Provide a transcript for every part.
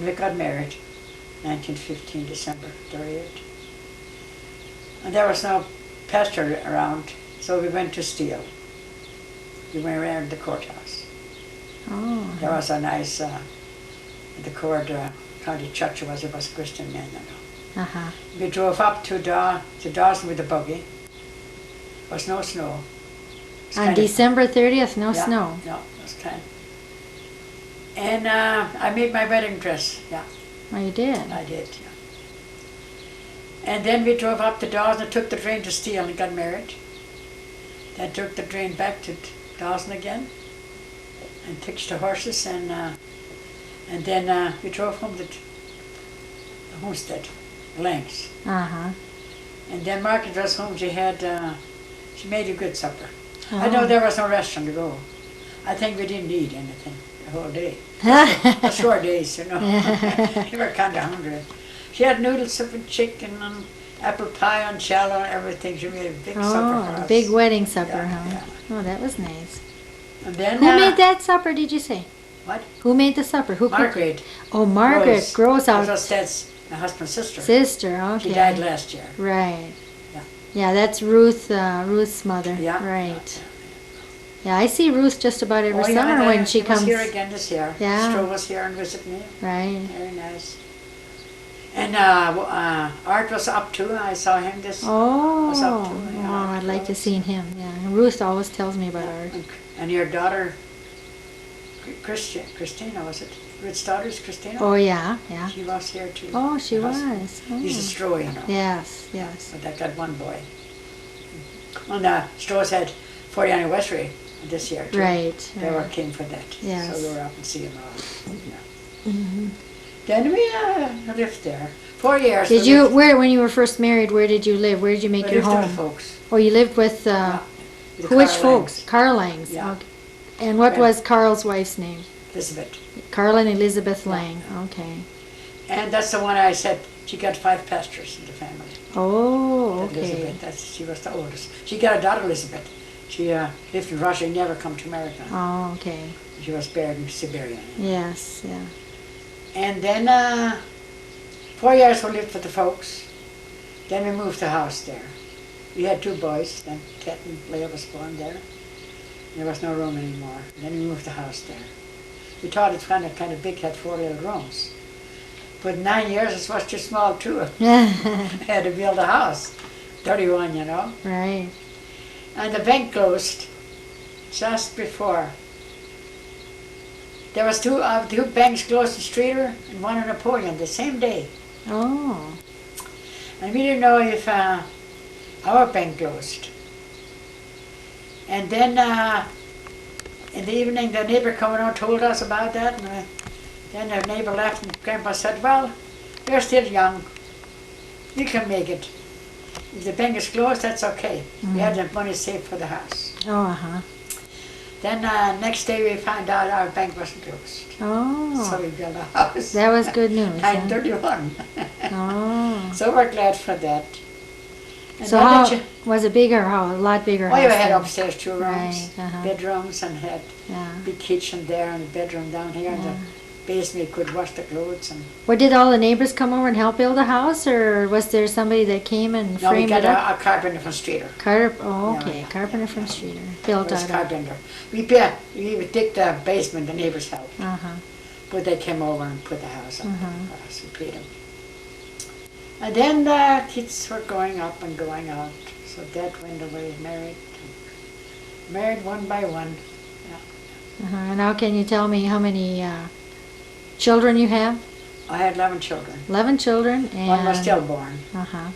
and we got married, 1915, December 30th. And there was no pastor around, so we went to Steele. We went around the courthouse. Oh. There was a nice, the court, county church was a Christian man, you know. Uh-huh. We drove up to Dawson with the buggy. There was no snow. On December 30th, no snow. No, it was kind. And I made my wedding dress, yeah. Oh, you did? I did, yeah. And then we drove up to Dawson and took the train to Steele and got married. Then took the train back to Dawson again and hitched the horses and then we drove home to the homestead, Langs. Uh-huh. And then Margaret was home. She made a good supper. Oh. I know there was no restaurant to go. I think we didn't eat anything the whole day. The 4 days, you know. We were kind of hungry. She had noodle soup and chicken and apple pie and shallow and everything. She made a big supper for us. A big wedding supper, Yeah, huh? yeah. Oh, that was nice. And then Who made that supper, did you say? What? Who made the supper? Who cooked it? Margaret. Oh, Margaret Gross out. That's my husband's sister. Sister, okay. She died last year. Right. Yeah. Yeah, that's Ruth's mother. Yeah. Right. Yeah, I see Ruth just about every yeah, summer when she comes. was here again this year. Yeah. Stroh was here and visited me. Right. Very nice. And Art was up too. I saw him this. Was up too. Oh, Yeah, I'd like to see him. Yeah, and Ruth always tells me about Art. And your daughter, Christina, was it? Ruth's daughter is Christina? Oh, yeah, yeah. She was here too. Oh, she Her was. husband. Oh. He's a Stroh, you know. Yes, yes. But I got one boy. And Stroh's had 40th anniversary this year too. Right. They were came for that. Yes. So we were up and see him all. Yeah. Mm-hmm. Then we lived there 4 years. Did you, when you were first married, where did you live? Where did you make your home? With folks. Oh, you lived with, With which Carl folks? Langs. Carl Langs. Yeah. Okay. And what was Carl's wife's name? Elizabeth. Carl and Elizabeth Lang. Okay. And that's the one I said, she got 5 pastors in the family. Oh, okay. Elizabeth, she was the oldest. She got a daughter, Elizabeth. She lived in Russia and never come to America. Oh, okay. She was buried in Siberia. Yes, yeah. And then 4 years we lived with the folks. Then we moved the house there. We had 2 boys. Then Ted and Leah was born there. There was no room anymore. Then we moved the house there. We thought it kind of big, had 4 little rooms. But 9 years it was too small too. I had to build a house. 31, you know. Right. And the bank closed just before. There was two banks closed in Streeter and one in Napoleon the same day. Oh. And we didn't know if our bank closed. And then in the evening the neighbor coming out told us about that, and then the neighbor left and Grandpa said, well, you're still young. You can make it. If the bank is closed, that's okay. We had the money saved for the house. Oh, uh-huh. Then next day we found out our bank wasn't closed. Oh. So we built a house. That was good news. 931. Oh. So we're glad for that. And So now how, that was a bigger house, a lot bigger house? we had then? upstairs 2 rooms, Right, uh-huh. bedrooms, and had Yeah. big kitchen there and a bedroom down here. And Yeah. the basement you could wash the clothes. And Well, did all the neighbors come over and help build a house, or was there somebody that came and now we framed got it up? a carpenter from Streeter. Oh, Yeah, okay. yeah, Carpenter yeah, from yeah. Streeter. It Built was out. carpenter. We would dig the basement, the neighbors helped. Uh-huh. But they came over and put the house up Mhm. for us. We paid them. And then the kids were going up and going out. So Dad went away, married one by one. Yeah. Uh-huh. And now can you tell me how many children you have? I had 11 children. 11 children. And, One was stillborn. Uh-huh.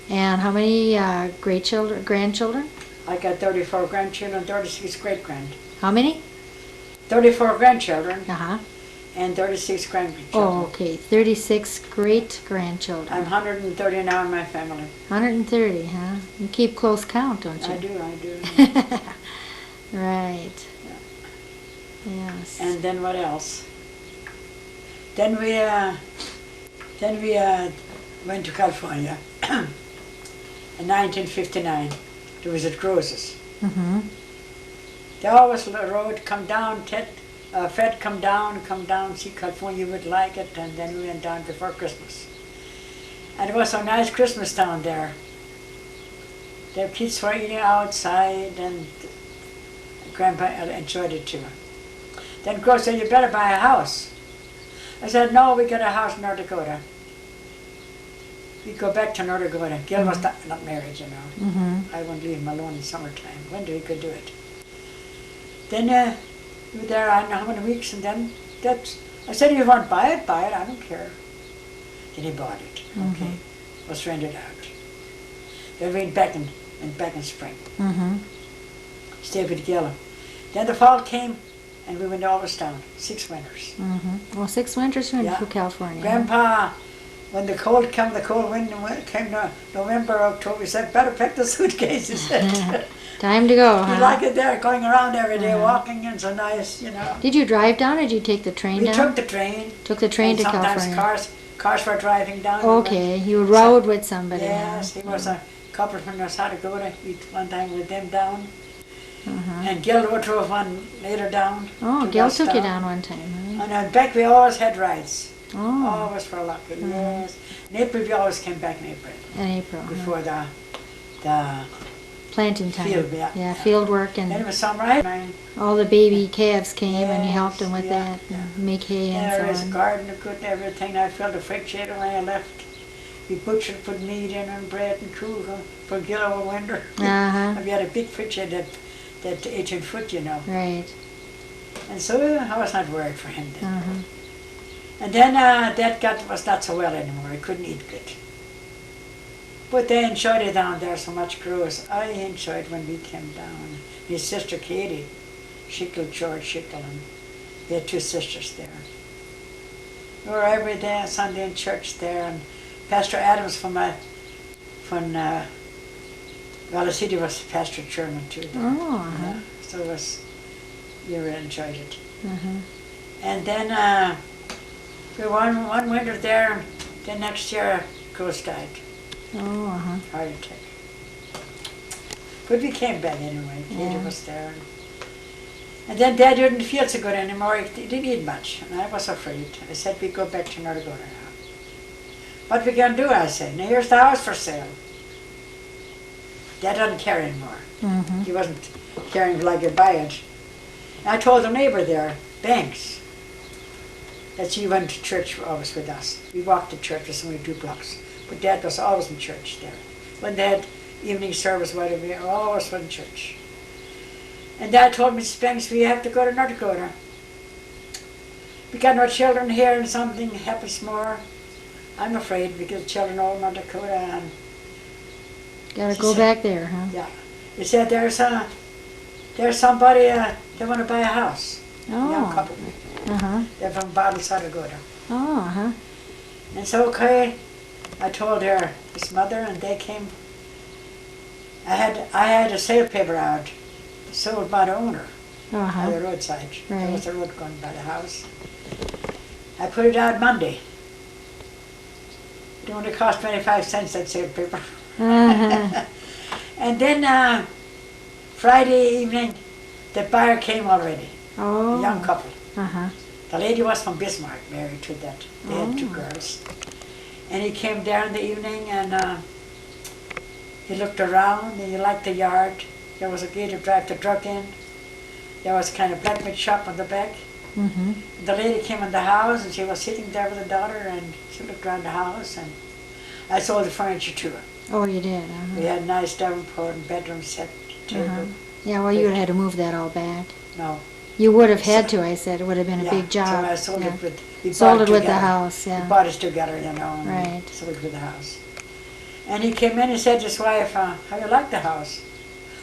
And how many grandchildren? I got 34 grandchildren, 36 great-grand. How many? 34 grandchildren Uh-huh. and 36 grandchildren. Oh, okay. 36 great-grandchildren. I'm 130 now in my family. 130, huh? You keep close count, don't you? I do. Right. Yes. And then what else? Then we went to California in 1959. There was at Grose's. Mm-hmm. They always rode, come down, Ted Fred come down, see California, you would like it, and then we went down before Christmas. And it was a nice Christmas down there. The kids were eating outside, and Grandpa enjoyed it too. Then Grandpa said, you better buy a house. I said, no, we got a house in North Dakota. We go back to North Dakota. Gil was not married, you know. Mm-hmm. I wouldn't leave him alone in summertime. Winter he could do it. Then we were there I don't know how many weeks, and then I said, if you want to buy it, I don't care. Then he bought it. Okay. Was rented out. Then we went back in spring. Mm-hmm. Stayed with Gil. Then the fall came, and we went always down. 6 winters. Mm-hmm. Well, 6 winters you went to California. Grandpa, when the cold wind came November, October, he said, better pack the suitcase, he said. Time to go, huh? You like it there, going around every day, walking, and so nice, you know. Did you drive down, or did you take the train We down? took the train. Took the train and to sometimes California. cars were driving down. Okay, you rode with somebody. Yes, he was a couple from North Dakota. We one time with them down. And Gil drove one later down. Oh, Gil took you down one time, huh? And back we always had rides. Oh. Always for lucky, yes. In April, we always came back in April. In April. Before the planting time. Field, yeah. Field work, then it and was summer, right? all the baby calves came and you helped them with Yes, that, and make hay and There was so a on. garden, a good everything. I filled the refrigerator when I left. We butchered, put meat in and bread and cool for Gil over winter. Uh-huh. We had a big refrigerator that 18-foot, you know. Right. And so I was not worried for him then. Uh-huh. And then that was not so well anymore. I couldn't eat good. But they enjoyed it down there so much, Cruz. I enjoyed when we came down. His sister Katie, Schickel, George Schickel, and we had 2 sisters there. We were every day, Sunday in church there, and Pastor Adams from Valley City was pastor German too. There. Oh, uh-huh. Yeah, so it was, we really enjoyed it. Uh-huh. And then we were one winter there, and the next year Cruz died. Oh, uh-huh. Heart attack. But we came back anyway. Katie Yeah. was there. And then Dad didn't feel so good anymore. He didn't eat much. And I was afraid. I said, we go back to North Dakota now. What we gonna do, I said. Now here's the house for sale. Dad doesn't care anymore. Mm-hmm. He wasn't caring like you buy it. And I told the neighbor there, Banks, that she went to church always with us. We walked to church, it's only 2 blocks. But Dad was always in church there. When they had evening service, whatever, we always went to church. And Dad told me, Banks, we have to go to North Dakota. We got no children here and something happens more. I'm afraid because children all in North Dakota. And Gotta she go said- back there, huh? Yeah. He said, there's somebody, they want to buy a house. A young Oh. couple. Uh-huh. They're from Bottle, South Dakota. Oh, uh-huh. And so, okay, I told his mother, and they came. I had a sale paper out, sold by the owner by Uh-huh. the roadside. There was Right. a road going by the house. I put it out Monday. It only cost 25 cents, that sale paper. Uh-huh. And then Friday evening, the buyer came already, Oh. a young couple. Uh-huh. The lady was from Bismarck, married to that. They had 2 girls. And he came there in the evening, and he looked around, and he liked the yard. There was a gate to drive the truck in. There was kind of blacksmith shop on the back. Mm-hmm. The lady came in the house, and she was sitting there with her daughter, and she looked around the house, and I sold the furniture to her. Oh, you did, uh-huh. We had a nice Davenport and bedroom set, table. Uh-huh. Yeah, well, you would have had to move that all back. No. You would have had to, I said. It would have been a Yeah, big job. So I sold Yeah. it with, we Sold bought it with the together. house, yeah. We bought it together, you know, and Right. sold it with the house. And he came in and said to his wife, how you like the house?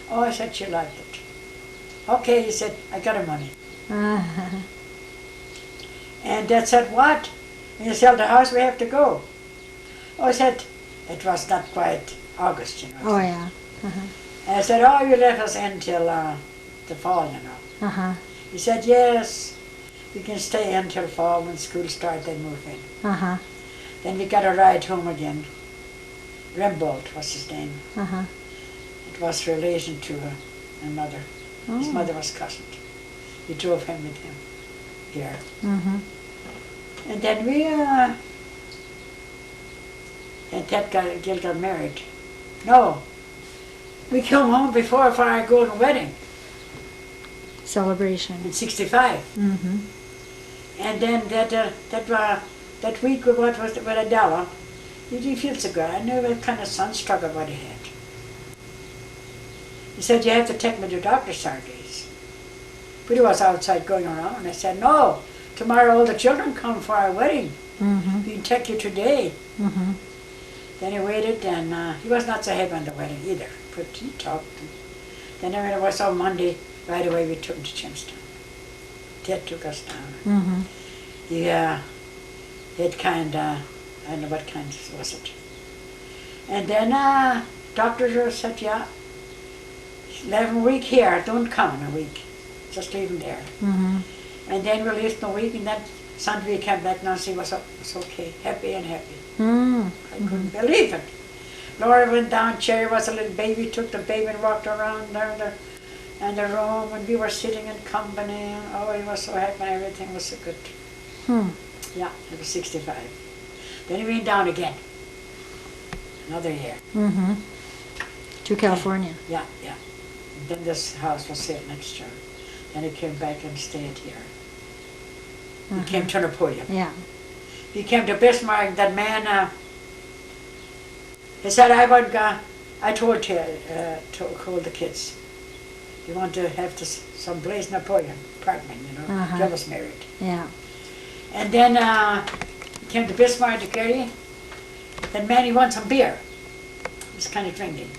Oh, I said she liked it. Okay, he said, I got her money. Uh-huh. And Dad said, what? When you sell the house, we have to go. Oh, I said, it was not quite August, you know. Oh, yeah. Uh-huh. And I said, oh, you left us until the fall, you know. Uh-huh. He said, yes, we can stay until fall. When school starts, then move in. Uh-huh. Then we got a ride home again. Rembold was his name. Uh-huh. It was relation to my mother. His Oh. mother was cousin. We drove him with him. here. Mm-hmm. And then and Ted Gil got married. No, we came home before for our golden wedding Celebration. in '65. Mm-hmm. And then that week with Adela, he didn't feel so good. I knew what kind of sunstroke what he had. He said, you have to take me to doctor Saturdays. But he was outside going around. I said, no, tomorrow all the children come for our wedding. Mm-hmm. We can take you today. Mm-hmm. Then he waited, and he was not so happy on the wedding either. But he talked. Then when it was on Monday, right away we took him to Jamestown. Ted took us down. Mm-hmm. He had kind of, I don't know what kind was it. And then doctor said, yeah, 11 week here, don't come in a week. Just leave him there. Mm-hmm. And then we left in a week, and then Sunday we came back, Nancy was okay, happy and happy. Mm-hmm. I couldn't believe it. Laura went down, Cherry was a little baby, took the baby and walked around there in the room, and we were sitting in company, and oh, he was so happy and everything was so good. Hmm. Yeah, it was 65. Then he went down again. Another year. Mm-hmm. To California. Yeah, yeah. And then this house was here next year. Then he came back and stayed here. He came to Napoleon. Yeah. He came to Bismarck. That man, he said, I told you to call the kids. You want to have some place Napoleon apartment, you know. Uh-huh. Jill was married. Yeah. And then he came to Bismarck to Gary. Then man, he wanted some beer. He was kind of drinking.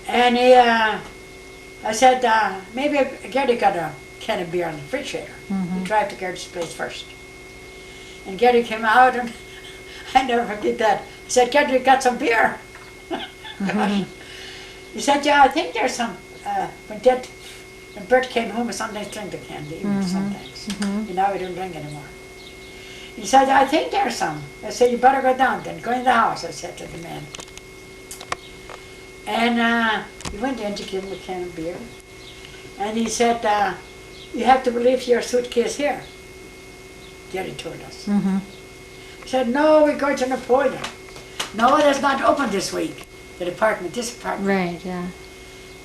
And I said, maybe Gary got a can of beer on the refrigerator. Mm-hmm. We drive to Gary's place first. And Gary came out, and I never forget that. He said, Gary, got some beer? Mm-hmm. He said, yeah, I think there's some, when Bert came home, he sometimes drink the candy, even sometimes. Mm-hmm. Now he don't drink anymore. He said, I think there's some. I said, you better go down then, go in the house, I said to the man. And he went in to give him a can of beer. And he said, you have to leave your suitcase here. Gary told us. Mm-hmm. He said, no, we're going to Napoleon. No, it is not open this week, the department, this apartment. Right, yeah.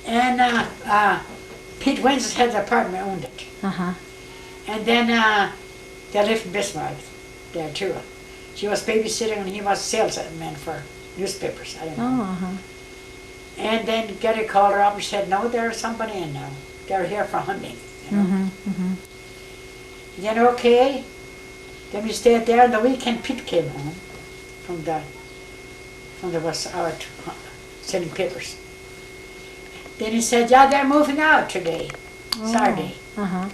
And Pete Wenzel's had the apartment, owned it. Uh-huh. And then they lived in Bismarck there too. She was babysitting and he was salesman for newspapers, I don't know. Oh, uh-huh. And then Gary called her up and said, no, there's somebody in now. They're here for hunting, you know. Mm-hmm. Mm-hmm. Then okay. Then we stayed there, and the weekend Pete came home from the was out selling papers. Then he said, yeah, they're moving out today, Saturday. Uh-huh.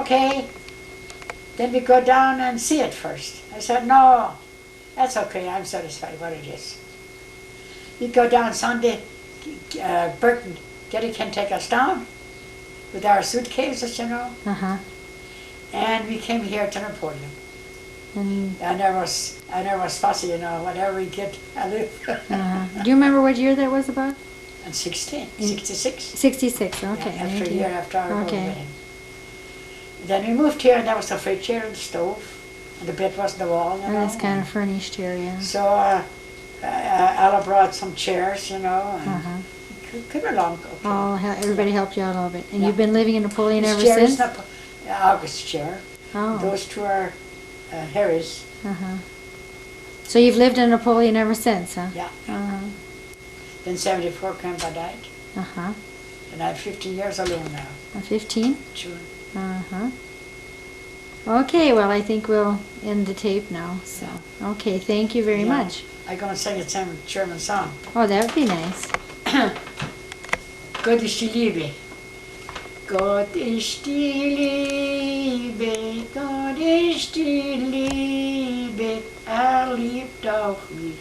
Okay. Then we go down and see it first. I said, no, that's okay, I'm satisfied what it is. We go down Sunday, Bert and Getty can take us down with our suitcases, you know. Uh-huh. And we came here to Napoleon. And I never was fussy, you know, whatever we get, I live. uh-huh. Do you remember what year that was about? And 66. 66, okay. Yeah, after a year after our Okay. wedding. Then we moved here, and there was a fridge here and the stove, and the bed was on the wall, you And know. it's kind of furnished here, yeah. So Ella brought some chairs, you know, and Uh-huh. could be long. Okay. Everybody helped you out a little bit. And Yeah. you've been living in Napoleon This ever chair is since? August's chair. Oh. Those two are Harry's. Uh-huh. So you've lived in Napoleon ever since, huh? Yeah. Uh-huh. Then 74, Grandpa died, Uh-huh. and I have 15 years alone now. 15? June. Uh-huh. Okay, well, I think we'll end the tape now. So, okay, thank you very Yeah. much. I'm gonna sing a German song. Oh, that would be nice. Gott ist die Liebe. Gott ist die Liebe, Gott ist die Liebe, liebt auch mich.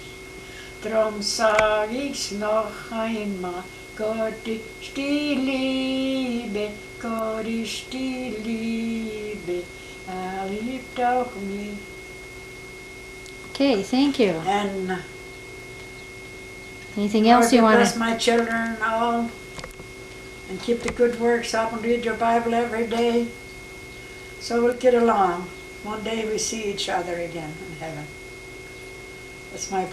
Drum sag ich's noch einmal, Gott ist die Liebe, Gott ist die Liebe, liebt auch mich. Okay, thank you. And Anything else you want bless to... my children all, and keep the good works up and read your Bible every day. So we'll get along. One day we see each other again in heaven. That's my